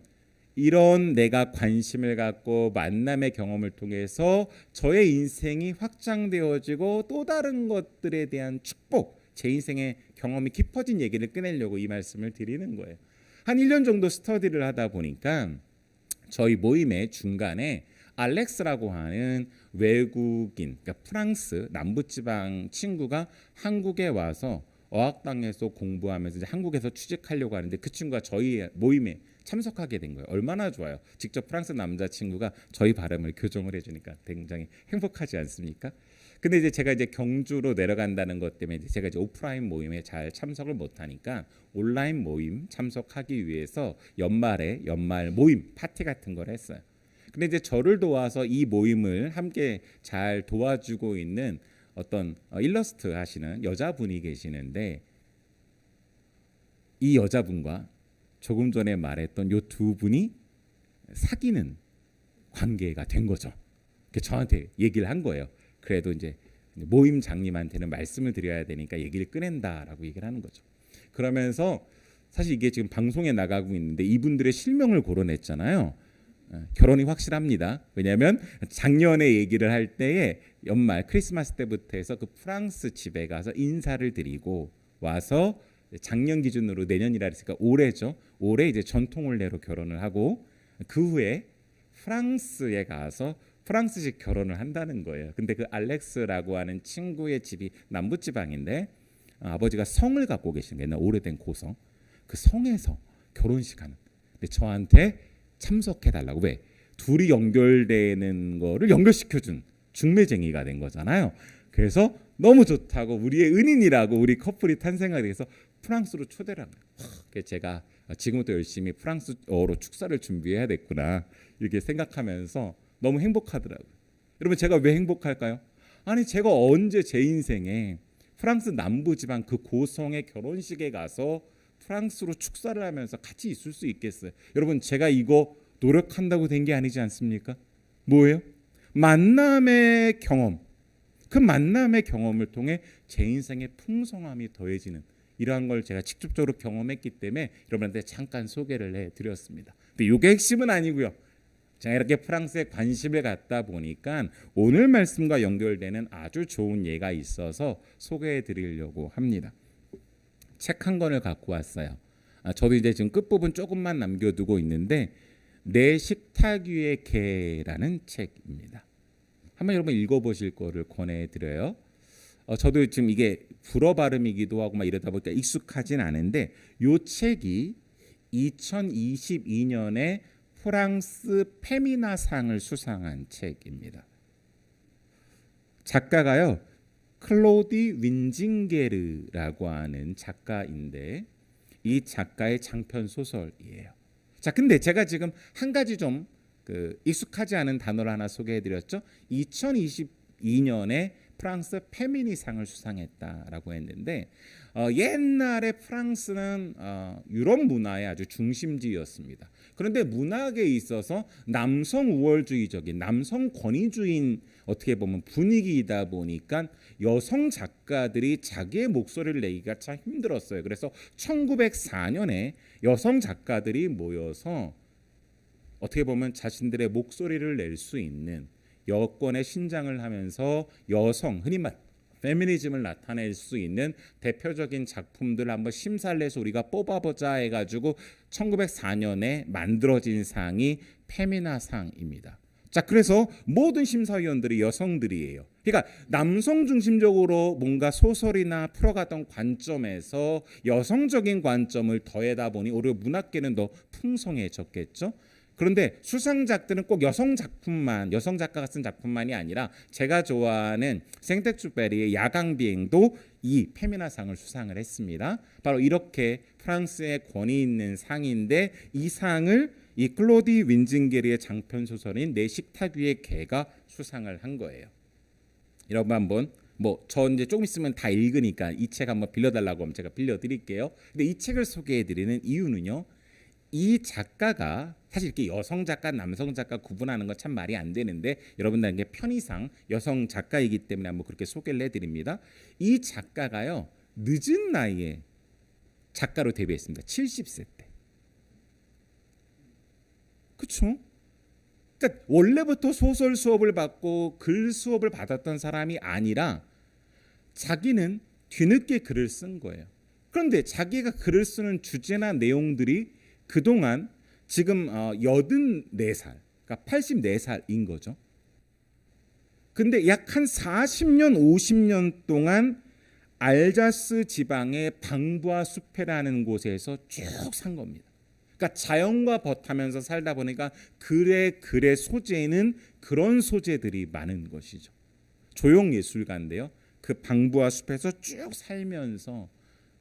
이런 내가 관심을 갖고 만남의 경험을 통해서 저의 인생이 확장되어지고 또 다른 것들에 대한 축복, 제 인생의 경험이 깊어진 얘기를 꺼내려고 이 말씀을 드리는 거예요. 한 1년 정도 스터디를 하다 보니까 저희 모임의 중간에 알렉스라고 하는 외국인, 그러니까 프랑스 남부지방 친구가 한국에 와서 어학당에서 공부하면서 이제 한국에서 취직하려고 하는데 그 친구가 저희 모임에 참석하게 된 거예요. 얼마나 좋아요. 직접 프랑스 남자친구가 저희 발음을 교정을 해주니까 굉장히 행복하지 않습니까? 근데 이제 제가 이제 경주로 내려간다는 것 때문에 이제 제가 이제 오프라인 모임에 잘 참석을 못하니까 온라인 모임 참석하기 위해서 연말에 연말 모임 파티 같은 걸 했어요. 근데 이제 저를 도와서 이 모임을 함께 잘 도와주고 있는 어떤 일러스트 하시는 여자분이 계시는데 이 여자분과 조금 전에 말했던 요 두 분이 사귀는 관계가 된 거죠. 저한테 얘기를 한 거예요. 그래도 이제 모임장님한테는 말씀을 드려야 되니까 얘기를 꺼낸다라고 얘기를 하는 거죠. 그러면서 사실 이게 지금 방송에 나가고 있는데 이분들의 실명을 거론했잖아요. 결혼이 확실합니다. 왜냐하면 작년에 얘기를 할 때에 연말 크리스마스 때부터 해서 그 프랑스 집에 가서 인사를 드리고 와서 작년 기준으로 내년이라 했으니까 올해죠. 올해 이제 전통혼례로 결혼을 하고 그 후에 프랑스에 가서 프랑스식 결혼을 한다는 거예요. 근데 그 알렉스라고 하는 친구의 집이 남부지방인데 아버지가 성을 갖고 계신 게 옛날 오래된 고성. 그 성에서 결혼식 하는. 근데 저한테 참석해 달라고. 왜? 둘이 연결되는 거를 연결시켜준 중매쟁이가 된 거잖아요. 그래서 너무 좋다고 우리의 은인이라고 우리 커플이 탄생하게 돼서 프랑스로 초대를 한 거예요. 제가 지금부터 열심히 프랑스어로 축사를 준비해야 됐구나 이렇게 생각하면서 너무 행복하더라고요. 여러분 제가 왜 행복할까요? 아니 제가 언제 제 인생에 프랑스 남부지방 그 고성의 결혼식에 가서 프랑스로 축사를 하면서 같이 있을 수 있겠어요? 여러분 제가 이거 노력한다고 된 게 아니지 않습니까? 뭐예요? 만남의 경험. 그 만남의 경험을 통해 제 인생의 풍성함이 더해지는 이러한 걸 제가 직접적으로 경험했기 때문에 여러분한테 잠깐 소개를 해드렸습니다. 근데 이게 핵심은 아니고요. 제가 이렇게 프랑스에 관심을 갖다 보니까 오늘 말씀과 연결되는 아주 좋은 예가 있어서 소개해드리려고 합니다. 책 한 권을 갖고 왔어요. 저도 이제 지금 끝부분 조금만 남겨두고 있는데 내 식탁 위의 개라는 책입니다. 한번 여러분 읽어보실 거를 권해드려요. 저도 지금 이게 불어 발음이기도 하고 막 이러다 보니까 익숙하진 않은데 이 책이 2022년에 프랑스 페미나상을 수상한 책입니다. 작가가요 클로디 윈징게르라고 하는 작가인데 이 작가의 장편 소설이에요. 자, 근데 제가 지금 한 가지 좀 익숙하지 않은 단어를 하나 소개해드렸죠. 2022년에 프랑스 페미니상을 수상했다라고 했는데 옛날에 프랑스는 유럽 문화의 아주 중심지였습니다. 그런데 문학에 있어서 남성 우월주의적인 남성 권위주의인 어떻게 보면 분위기이다 보니까 여성 작가들이 자기의 목소리를 내기가 참 힘들었어요. 그래서 1904년에 여성 작가들이 모여서 어떻게 보면 자신들의 목소리를 낼 수 있는 여권의 신장을 하면서 여성, 흔히 말 페미니즘을 나타낼 수 있는 대표적인 작품들을 한번 심사를 해서 우리가 뽑아보자 해가지고 1904년에 만들어진 상이 페미나상입니다. 자, 그래서 모든 심사위원들이 여성들이에요. 그러니까 남성 중심적으로 뭔가 소설이나 풀어가던 관점에서 여성적인 관점을 더해다 보니 오히려 문학계는 더 풍성해졌겠죠. 그런데 수상작들은 꼭 여성 작가가 쓴 작품만이 아니라 제가 좋아하는 생텍쥐페리의 야광비행도 이 페미나상을 수상을 했습니다. 바로 이렇게 프랑스의 권위 있는 상인데 이 상을 이 클로디 윈징게르의 장편 소설인 내 식탁 위의 개가 수상을 한 거예요. 여러분 한번 뭐 저 이제 조금 있으면 다 읽으니까 이 책 한번 빌려달라고 하면 제가 빌려드릴게요. 근데 이 책을 소개해드리는 이유는요, 이 작가가 사실 이렇게 여성 작가, 남성 작가 구분하는 거 참 말이 안 되는데 여러분들에게 편의상 여성 작가이기 때문에 한번 그렇게 소개를 해드립니다. 이 작가가요, 늦은 나이에 작가로 데뷔했습니다. 70세 때. 그렇죠? 그러니까 원래부터 소설 수업을 받고 글 수업을 받았던 사람이 아니라 자기는 뒤늦게 글을 쓴 거예요. 그런데 자기가 글을 쓰는 주제나 내용들이 그동안 지금 84살, 그러니까 84살인 거죠. 근데 약 한 40년, 50년 동안 알자스 지방의 방부아 숲이라는 곳에서 쭉 산 겁니다. 그러니까 자연과 버타면서 살다 보니까 글의 소재는 그런 소재들이 많은 것이죠. 조형 예술가인데요. 그 방부아 숲에서 쭉 살면서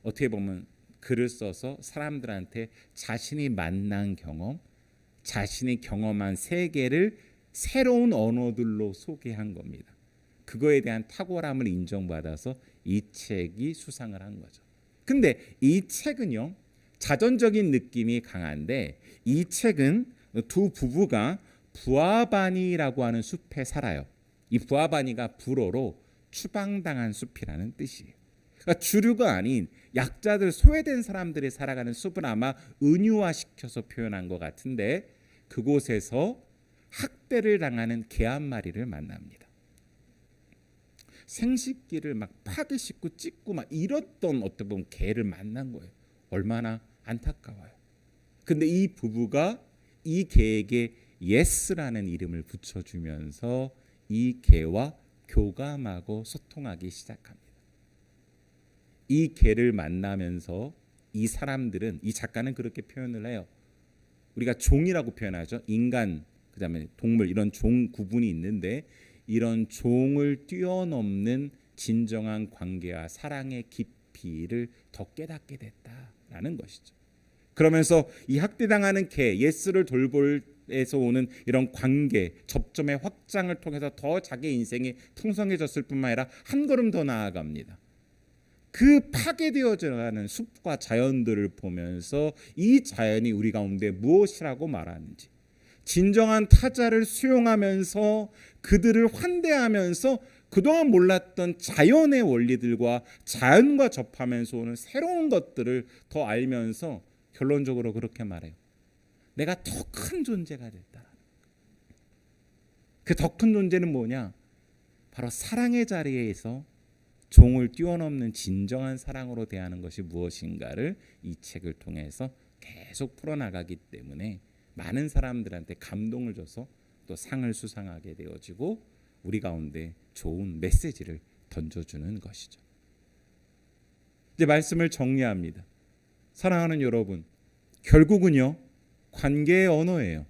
어떻게 보면 글을 써서 사람들한테 자신이 만난 경험, 자신이 경험한 세계를 새로운 언어들로 소개한 겁니다. 그거에 대한 탁월함을 인정받아서 이 책이 수상을 한 거죠. 근데 이 책은요, 자전적인 느낌이 강한데 이 책은 두 부부가 부아바니라고 하는 숲에 살아요. 이 부아바니가 불어로 추방당한 숲이라는 뜻이에요. 그러니까 주류가 아닌 약자들, 소외된 사람들이 살아가는 숲을 아마 은유화시켜서 표현한 것 같은데 그곳에서 학대를 당하는 개 한 마리를 만납니다. 생식기를 막 파기 씹고 찢고 막 이랬던 어떻게 보면 개를 만난 거예요. 얼마나 안타까워요. 근데 이 부부가 이 개에게 예스라는 이름을 붙여주면서 이 개와 교감하고 소통하기 시작합니다. 이 개를 만나면서 이 사람들은, 이 작가는 그렇게 표현을 해요. 우리가 종이라고 표현하죠. 인간, 그다음에 동물, 이런 종 구분이 있는데 이런 종을 뛰어넘는 진정한 관계와 사랑의 깊이를 더 깨닫게 됐다라는 것이죠. 그러면서 이 학대당하는 개, 예스를 돌볼에서 오는 이런 관계, 접점의 확장을 통해서 더 자기 인생이 풍성해졌을 뿐만 아니라 한 걸음 더 나아갑니다. 그 파괴되어져가는 숲과 자연들을 보면서 이 자연이 우리 가운데 무엇이라고 말하는지, 진정한 타자를 수용하면서 그들을 환대하면서 그동안 몰랐던 자연의 원리들과 자연과 접하면서 오는 새로운 것들을 더 알면서 결론적으로 그렇게 말해요. 내가 더 큰 존재가 됐다. 그 더 큰 존재는 뭐냐? 바로 사랑의 자리에서 종을 뛰어넘는 진정한 사랑으로 대하는 것이 무엇인가를 이 책을 통해서 계속 풀어나가기 때문에 많은 사람들한테 감동을 줘서 또 상을 수상하게 되어지고 우리 가운데 좋은 메시지를 던져주는 것이죠. 이제 말씀을 정리합니다. 사랑하는 여러분, 결국은요, 관계의 언어예요.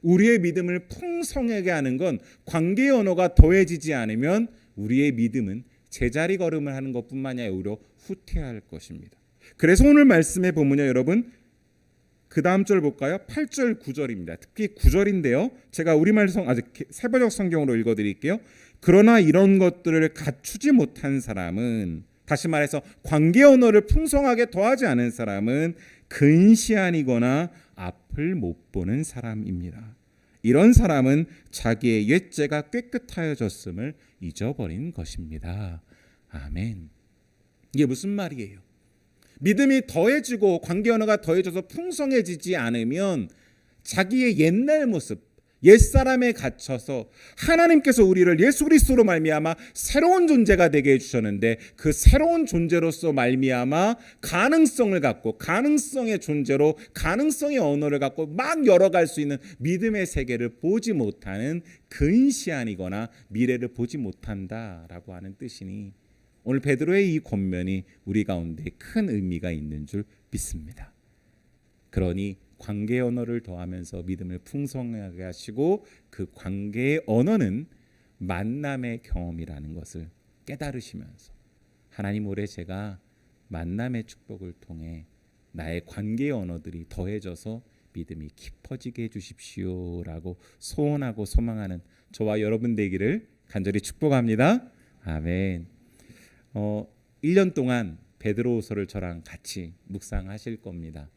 우리의 믿음을 풍성하게 하는 건 관계의 언어가 더해지지 않으면 우리의 믿음은 제자리 걸음을 하는 것뿐만이 아니라 오히려 후퇴할 것입니다. 그래서 오늘 말씀에 보면요, 여러분, 그 다음 절 볼까요? 8절 9절입니다. 특히 9절인데요. 제가 우리말 세번역 성경으로 읽어드릴게요. 그러나 이런 것들을 갖추지 못한 사람은, 다시 말해서 관계 언어를 풍성하게 더하지 않은 사람은 근시안이거나 앞을 못 보는 사람입니다. 이런 사람은 자기의 옛죄가 깨끗하여졌음을 잊어버린 것입니다. 아멘. 이게 무슨 말이에요? 믿음이 더해지고 관계 언어가 더해져서 풍성해지지 않으면 자기의 옛날 모습, 옛사람에 갇혀서 하나님께서 우리를 예수 그리스도로 말미암아 새로운 존재가 되게 해주셨는데 그 새로운 존재로서 말미암아 가능성을 갖고 가능성의 존재로 가능성의 언어를 갖고 막 열어갈 수 있는 믿음의 세계를 보지 못하는 근시안이거나 미래를 보지 못한다라고 하는 뜻이니 오늘 베드로의 이 권면이 우리 가운데 큰 의미가 있는 줄 믿습니다. 그러니 관계의 언어를 더하면서 믿음을 풍성하게 하시고 그 관계의 언어는 만남의 경험이라는 것을 깨달으시면서 하나님, 올해 제가 만남의 축복을 통해 나의 관계의 언어들이 더해져서 믿음이 깊어지게 해주십시오라고 소원하고 소망하는 저와 여러분 되기를 간절히 축복합니다. 아멘. 1년 동안 베드로후서를 저랑 같이 묵상하실 겁니다.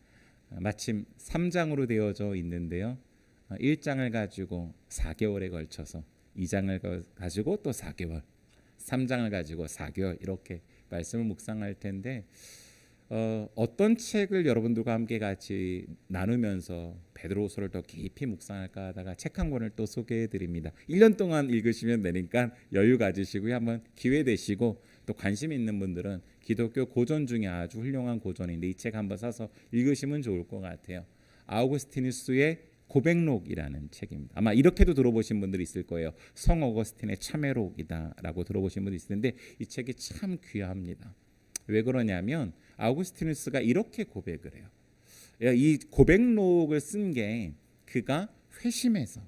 마침 3장으로 되어져 있는데요. 1장을 가지고 4개월에 걸쳐서 2장을 가지고 또 4개월, 3장을 가지고 4개월 이렇게 말씀을 묵상할 텐데 어떤 책을 여러분들과 함께 같이 나누면서 베드로후서를 더 깊이 묵상할까 하다가 책 한 권을 또 소개해 드립니다. 1년 동안 읽으시면 되니까 여유 가지시고요. 한번 기회 되시고 또 관심 있는 분들은 기독교 고전 중에 아주 훌륭한 고전인데 이 책 한번 사서 읽으시면 좋을 것 같아요. 아우구스티누스의 고백록이라는 책입니다. 아마 이렇게도 들어보신 분들이 있을 거예요. 성 어거스틴의 참회록이다라고 들어보신 분들이 있을 텐데 이 책이 참 귀합니다. 왜 그러냐면 아우구스티누스가 이렇게 고백을 해요. 이 고백록을 쓴 게 그가 회심해서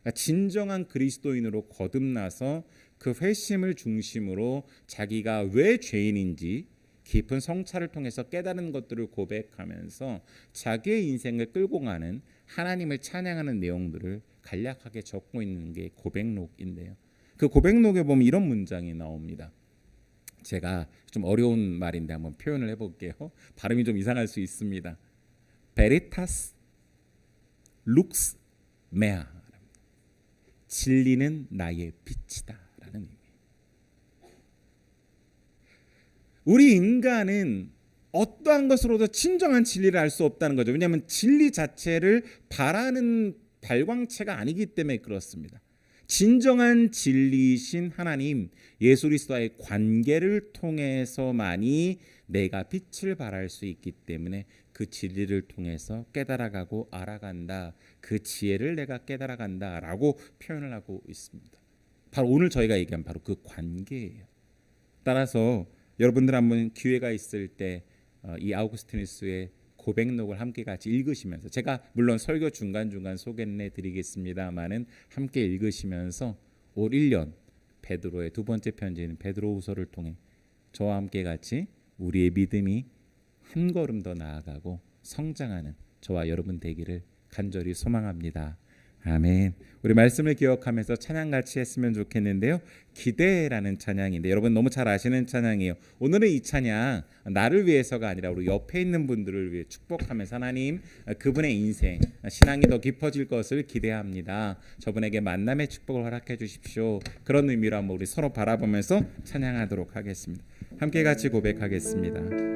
그러니까 진정한 그리스도인으로 거듭나서 그 회심을 중심으로 자기가 왜 죄인인지 깊은 성찰을 통해서 깨달은 것들을 고백하면서 자기의 인생을 끌고 가는 하나님을 찬양하는 내용들을 간략하게 적고 있는 게 고백록인데요. 그 고백록에 보면 이런 문장이 나옵니다. 제가 좀 어려운 말인데 한번 표현을 해볼게요. 발음이 좀 이상할 수 있습니다. Veritas lux mea. 진리는 나의 빛이다 라는 의미. 우리 인간은 어떠한 것으로도 진정한 진리를 알 수 없다는 거죠. 왜냐하면 진리 자체를 바라는 발광체가 아니기 때문에 그렇습니다. 진정한 진리이신 하나님 예수 그리스도와의 관계를 통해서만이 내가 빛을 발할 수 있기 때문에 그 진리를 통해서 깨달아가고 알아간다. 그 지혜를 내가 깨달아간다라고 표현을 하고 있습니다. 바로 오늘 저희가 얘기한 바로 그 관계예요. 따라서 여러분들 한번 기회가 있을 때 이 아우구스티누스의 고백록을 함께 같이 읽으시면서 제가 물론 설교 중간중간 소개는 해드리겠습니다만은 함께 읽으시면서 올 1년 베드로의 두 번째 편지인 베드로후서를 통해 저와 함께 같이 우리의 믿음이 한 걸음 더 나아가고 성장하는 저와 여러분 되기를 간절히 소망합니다. 아멘. 우리 말씀을 기억하면서 찬양 같이 했으면 좋겠는데요. 기대라는 찬양인데 여러분 너무 잘 아시는 찬양이에요. 오늘은 이 찬양 나를 위해서가 아니라 우리 옆에 있는 분들을 위해 축복하면서 하나님 그분의 인생 신앙이 더 깊어질 것을 기대합니다. 저분에게 만남의 축복을 허락해 주십시오. 그런 의미로 한번 우리 서로 바라보면서 찬양하도록 하겠습니다. 함께 같이 고백하겠습니다.